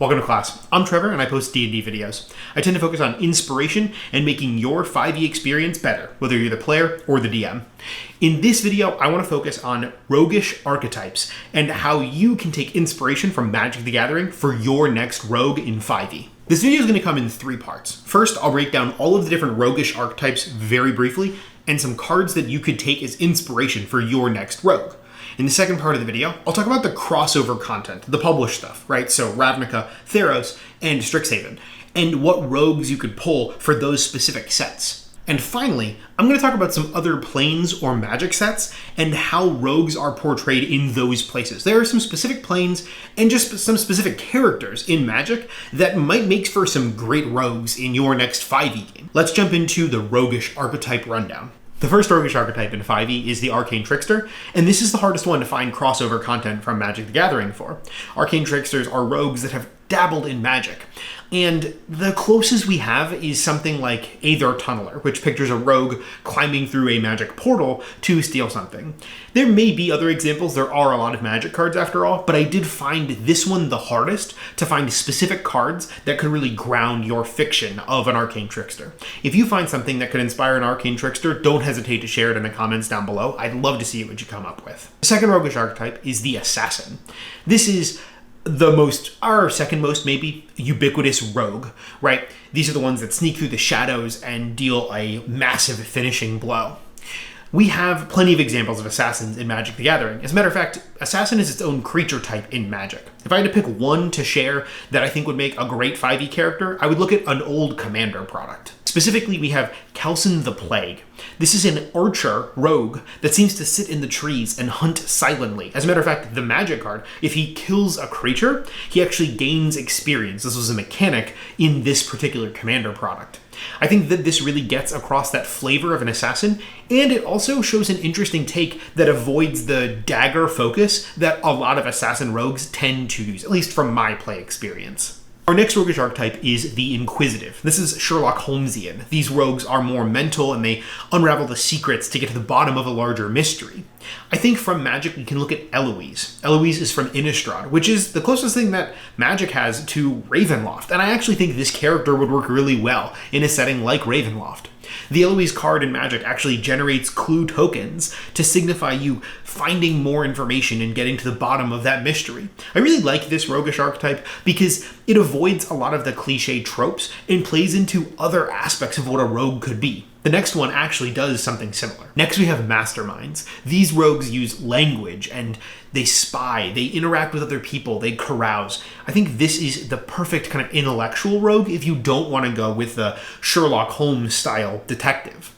Welcome to class. I'm Trevor and I post D&D videos. I tend to focus on inspiration and making your 5e experience better, whether you're the player or the DM. In this video, I want to focus on roguish archetypes and how you can take inspiration from Magic the Gathering for your next rogue in 5e. This video is going to come in 3 parts. First, I'll break down all of the different roguish archetypes very briefly and some cards that you could take as inspiration for your next rogue. In the second part of the video, I'll talk about the crossover content, the published stuff, right? So Ravnica, Theros, and Strixhaven, and what rogues you could pull for those specific sets. And finally, I'm going to talk about some other planes or magic sets and how rogues are portrayed in those places. There are some specific planes and just some specific characters in Magic that might make for some great rogues in your next 5e game. Let's jump into the roguish archetype rundown. The first roguish archetype in 5e is the Arcane Trickster, and this is the hardest one to find crossover content from Magic the Gathering for. Arcane Tricksters are rogues that have dabbled in magic, and the closest we have is something like Aether Tunneler, which pictures a rogue climbing through a magic portal to steal something. There may be other examples, there are a lot of magic cards after all, but I did find this one the hardest to find specific cards that could really ground your fiction of an Arcane Trickster. If you find something that could inspire an Arcane Trickster, don't hesitate to share it in the comments down below. I'd love to see what you come up with. The second roguish archetype is the Assassin. This is our second most maybe, ubiquitous rogue, right? These are the ones that sneak through the shadows and deal a massive finishing blow. We have plenty of examples of assassins in Magic the Gathering. As a matter of fact, assassin is its own creature type in Magic. If I had to pick one to share that I think would make a great 5e character, I would look at an old Commander product. Specifically, we have Kelson the Plague. This is an archer rogue that seems to sit in the trees and hunt silently. As a matter of fact, the magic card, if he kills a creature, he actually gains experience. This was a mechanic in this particular Commander product. I think that this really gets across that flavor of an assassin, and it also shows an interesting take that avoids the dagger focus that a lot of assassin rogues tend to use, at least from my play experience. Our next roguish archetype is the Inquisitive. This is Sherlock Holmesian. These rogues are more mental and they unravel the secrets to get to the bottom of a larger mystery. I think from Magic we can look at Eloise. Eloise is from Innistrad, which is the closest thing that Magic has to Ravenloft, and I actually think this character would work really well in a setting like Ravenloft. The Eloise card in Magic actually generates clue tokens to signify you finding more information and getting to the bottom of that mystery. I really like this roguish archetype because it avoids a lot of the cliche tropes and plays into other aspects of what a rogue could be. The next one actually does something similar. Next we have Masterminds. These rogues use language and they spy, they interact with other people, they carouse. I think this is the perfect kind of intellectual rogue if you don't want to go with the Sherlock Holmes style detective.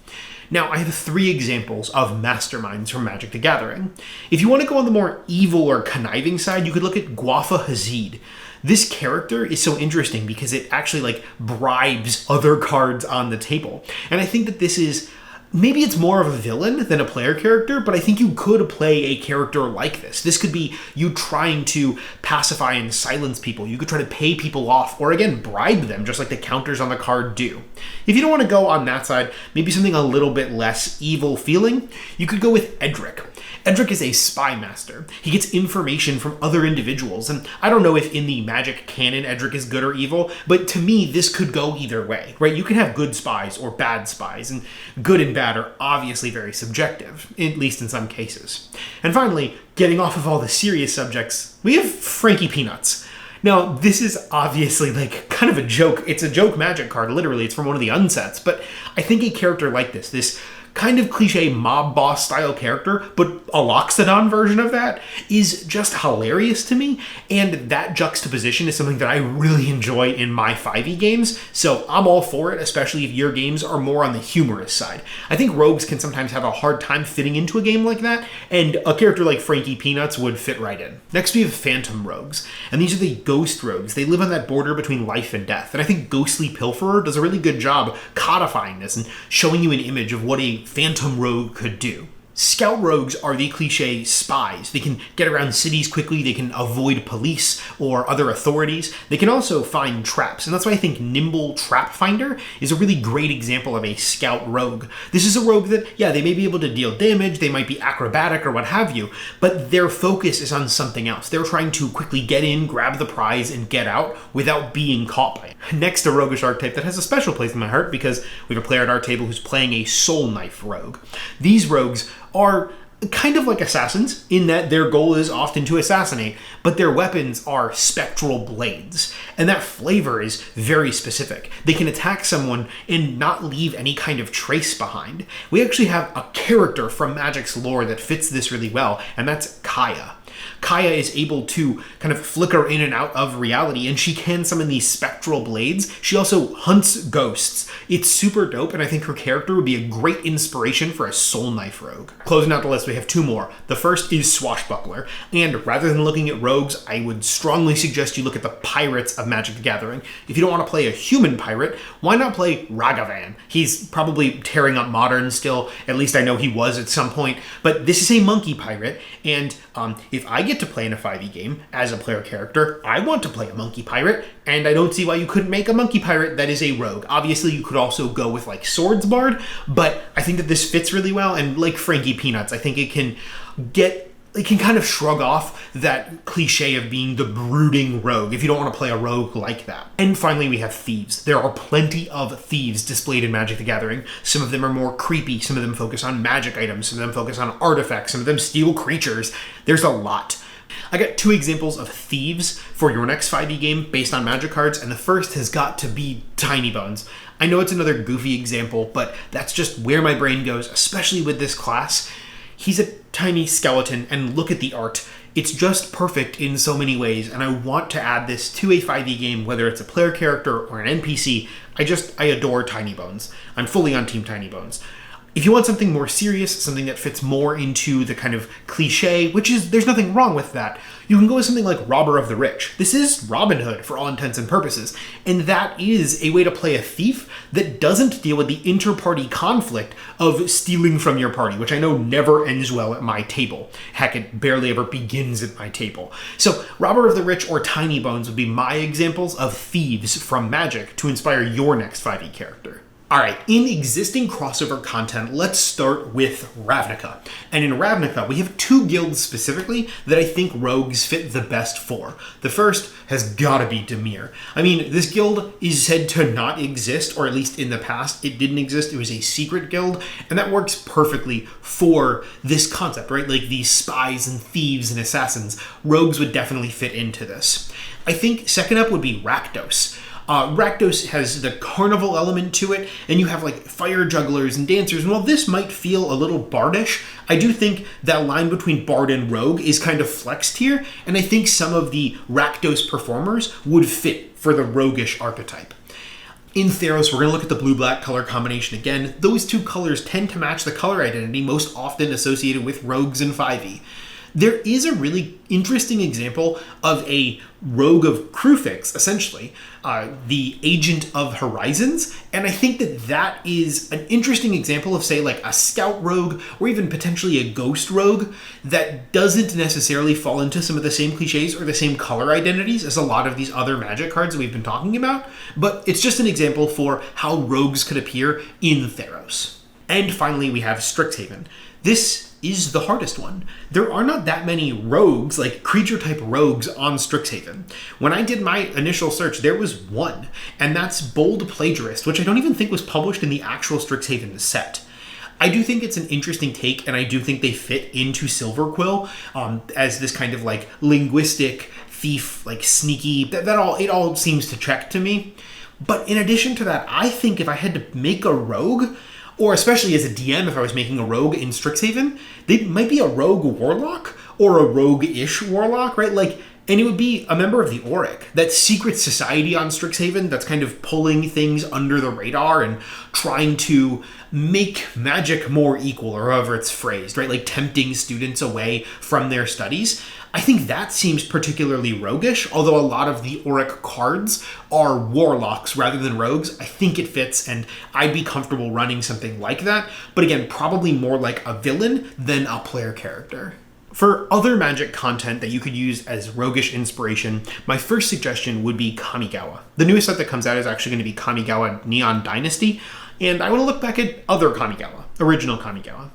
Now, I have 3 examples of Masterminds from Magic the Gathering. If you want to go on the more evil or conniving side, you could look at Gwafa Hazid. This character is so interesting because it actually bribes other cards on the table. And I think that this is, maybe it's more of a villain than a player character, but I think you could play a character like this. This could be you trying to pacify and silence people. You could try to pay people off, or again, bribe them, just like the counters on the card do. If you don't want to go on that side, maybe something a little bit less evil feeling, you could go with Edric. Edric is a spy master. He gets information from other individuals, and I don't know if in the Magic canon Edric is good or evil, but to me this could go either way, right? You can have good spies or bad spies, and good and bad are obviously very subjective, at least in some cases. And finally, getting off of all the serious subjects, we have Frankie Peanuts. Now, this is obviously kind of a joke. It's a joke Magic card, literally. It's from one of the unsets, but I think a character like this kind of cliche mob boss style character, but a Loxodon version of that, is just hilarious to me, and that juxtaposition is something that I really enjoy in my 5e games, so I'm all for it, especially if your games are more on the humorous side. I think rogues can sometimes have a hard time fitting into a game like that, and a character like Frankie Peanuts would fit right in. Next we have Phantom Rogues, and these are the ghost rogues. They live on that border between life and death, and I think Ghostly Pilferer does a really good job codifying this and showing you an image of what a Phantom Rogue could do. Scout rogues are the cliche spies. They can get around cities quickly, they can avoid police or other authorities. They can also find traps, and that's why I think Nimble Trap Finder is a really great example of a scout rogue. This is a rogue that, yeah, they may be able to deal damage, they might be acrobatic or what have you, but their focus is on something else. They're trying to quickly get in, grab the prize, and get out without being caught by it. Next, a roguish archetype that has a special place in my heart because we have a player at our table who's playing a Soulknife rogue. These rogues are kind of like assassins in that their goal is often to assassinate, but their weapons are spectral blades, and that flavor is very specific. They can attack someone and not leave any kind of trace behind. We actually have a character from Magic's lore that fits this really well, and that's Kaya. Kaya is able to kind of flicker in and out of reality, and she can summon these spectral blades. She also hunts ghosts. It's super dope, and I think her character would be a great inspiration for a Soulknife rogue. Closing out the list, we have two more. The first is Swashbuckler, and rather than looking at rogues, I would strongly suggest you look at the pirates of Magic the Gathering. If you don't want to play a human pirate, why not play Ragavan? He's probably tearing up Modern still, at least I know he was at some point, but this is a monkey pirate, and if I get to play in a 5e game as a player character, I want to play a monkey pirate, and I don't see why you couldn't make a monkey pirate that is a rogue. Obviously, you could also go with like Swords Bard, but I think that this fits really well, and like Frankie Peanuts, I think it can kind of shrug off that cliche of being the brooding rogue if you don't want to play a rogue like that. And finally, we have thieves. There are plenty of thieves displayed in Magic the Gathering. Some of them are more creepy, some of them focus on magic items, some of them focus on artifacts, some of them steal creatures. There's a lot. I got two examples of thieves for your next 5e game based on Magic cards, and the first has got to be Tiny Bones. I know it's another goofy example, but that's just where my brain goes, especially with this class. He's a tiny skeleton, and look at the art. It's just perfect in so many ways, and I want to add this to a 5e game, whether it's a player character or an NPC. I adore Tiny Bones. I'm fully on Team Tiny Bones. If you want something more serious, something that fits more into the kind of cliche, there's nothing wrong with that, you can go with something like Robber of the Rich. This is Robin Hood for all intents and purposes, and that is a way to play a thief that doesn't deal with the inter-party conflict of stealing from your party, which I know never ends well at my table. Heck, it barely ever begins at my table. So Robber of the Rich or Tiny Bones would be my examples of thieves from Magic to inspire your next 5e character. Alright, in existing crossover content, let's start with Ravnica. And in Ravnica, we have two guilds specifically that I think rogues fit the best for. The first has gotta be Dimir. I mean, this guild is said to not exist, or at least in the past it didn't exist. It was a secret guild, and that works perfectly for this concept, right? Like these spies and thieves and assassins. Rogues would definitely fit into this. I think second up would be Rakdos. Rakdos has the carnival element to it, and you have like fire jugglers and dancers, and while this might feel a little bardish, I do think that line between bard and rogue is kind of flexed here, and I think some of the Rakdos performers would fit for the roguish archetype. In Theros, we're going to look at the blue-black color combination again. Those two colors tend to match the color identity most often associated with rogues in 5e. There is a really interesting example of a rogue of Crufix, essentially, the Agent of Horizons, and I think that is an interesting example of, say, like a scout rogue, or even potentially a ghost rogue, that doesn't necessarily fall into some of the same cliches or the same color identities as a lot of these other Magic cards that we've been talking about, but it's just an example for how rogues could appear in Theros. And finally, we have Strixhaven. This is the hardest one. There are not that many rogues, like creature-type rogues, on Strixhaven. When I did my initial search, there was one, and that's Bold Plagiarist, which I don't even think was published in the actual Strixhaven set. I do think it's an interesting take, and I do think they fit into Silverquill as this kind of like linguistic thief, like sneaky, it all seems to check to me. But in addition to that, I think if I had to make a rogue, or especially as a DM, if I was making a rogue in Strixhaven, they might be a rogue warlock or a rogue-ish warlock, right? Like, And it would be a member of the Auric, that secret society on Strixhaven that's kind of pulling things under the radar and trying to make magic more equal, or however it's phrased, right? Like tempting students away from their studies. I think that seems particularly roguish, although a lot of the Auric cards are warlocks rather than rogues. I think it fits, and I'd be comfortable running something like that. But again, probably more like a villain than a player character. For other magic content that you could use as roguish inspiration, my first suggestion would be Kamigawa. The newest set that comes out is actually going to be Kamigawa Neon Dynasty, and I want to look back at other Kamigawa, original Kamigawa.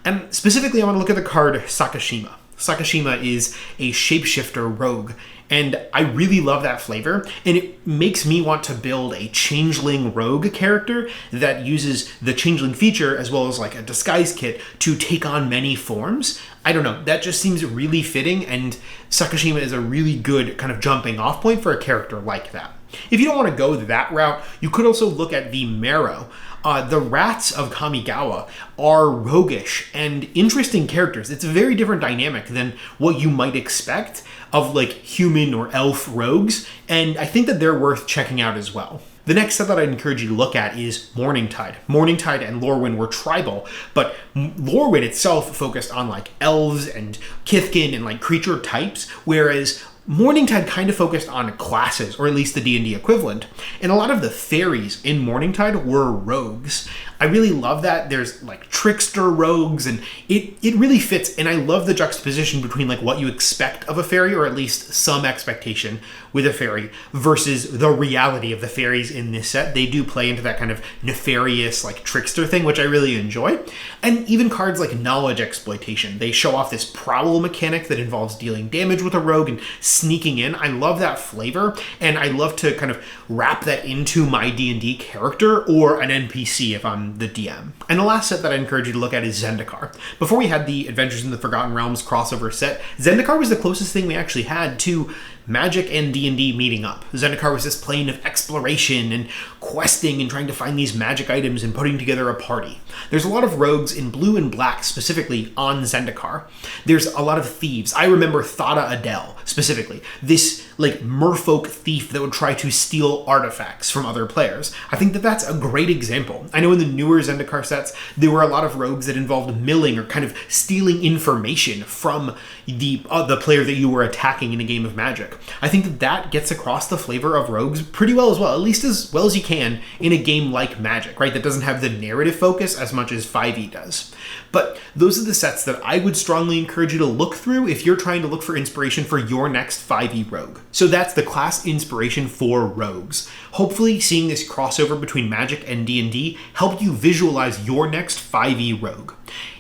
And specifically, I want to look at the card Sakashima. Sakashima is a shapeshifter rogue, and I really love that flavor, and it makes me want to build a changeling rogue character that uses the changeling feature as well as like a disguise kit to take on many forms. I don't know, that just seems really fitting, and Sakashima is a really good kind of jumping off point for a character like that. If you don't want to go that route, you could also look at the Marrow. The rats of Kamigawa are roguish and interesting characters. It's a very different dynamic than what you might expect of like human or elf rogues, and I think that they're worth checking out as well. The next set that I'd encourage you to look at is Morningtide. Morningtide and Lorwyn were tribal, but Lorwyn itself focused on like elves and Kithkin and like creature types, whereas Morningtide kind of focused on classes, or at least the D&D equivalent, and a lot of the fairies in Morningtide were rogues. I really love that. There's like trickster rogues, and it really fits, and I love the juxtaposition between like what you expect of a fairy, or at least some expectation with a fairy, versus the reality of the fairies in this set. They do play into that kind of nefarious like trickster thing, which I really enjoy. And even cards like Knowledge Exploitation, they show off this prowl mechanic that involves dealing damage with a rogue and sneaking in. I love that flavor, and I love to kind of wrap that into my D&D character or an NPC if I'm the DM. And the last set that I encourage you to look at is Zendikar. Before we had the Adventures in the Forgotten Realms crossover set, Zendikar was the closest thing we actually had to Magic and D&D meeting up. Zendikar was this plane of exploration and questing and trying to find these magic items and putting together a party. There's a lot of rogues in blue and black specifically on Zendikar. There's a lot of thieves. I remember Thada Adel specifically, this like merfolk thief that would try to steal artifacts from other players. I think that that's a great example. I know in the newer Zendikar sets, there were a lot of rogues that involved milling or kind of stealing information from the player that you were attacking in a game of Magic. I think that that gets across the flavor of rogues pretty well as well, at least as well as you can in a game like Magic, right? That doesn't have the narrative focus as much as 5e does. But those are the sets that I would strongly encourage you to look through if you're trying to look for inspiration for your next 5e rogue. So that's the class inspiration for rogues. Hopefully seeing this crossover between Magic and D&D helped you visualize your next 5e rogue.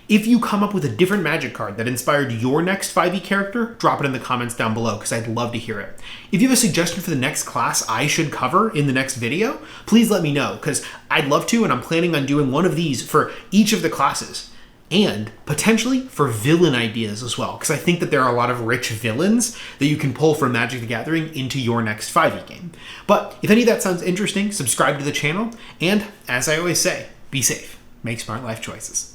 If you come up with a different Magic card that inspired your next 5e character, drop it in the comments down below because I'd love to hear it. If you have a suggestion for the next class I should cover in the next video, please let me know because I'd love to, and I'm planning on doing one of these for each of the classes. And potentially for villain ideas as well, because I think that there are a lot of rich villains that you can pull from Magic the Gathering into your next 5e game. But if any of that sounds interesting, subscribe to the channel, and as I always say, be safe, make smart life choices.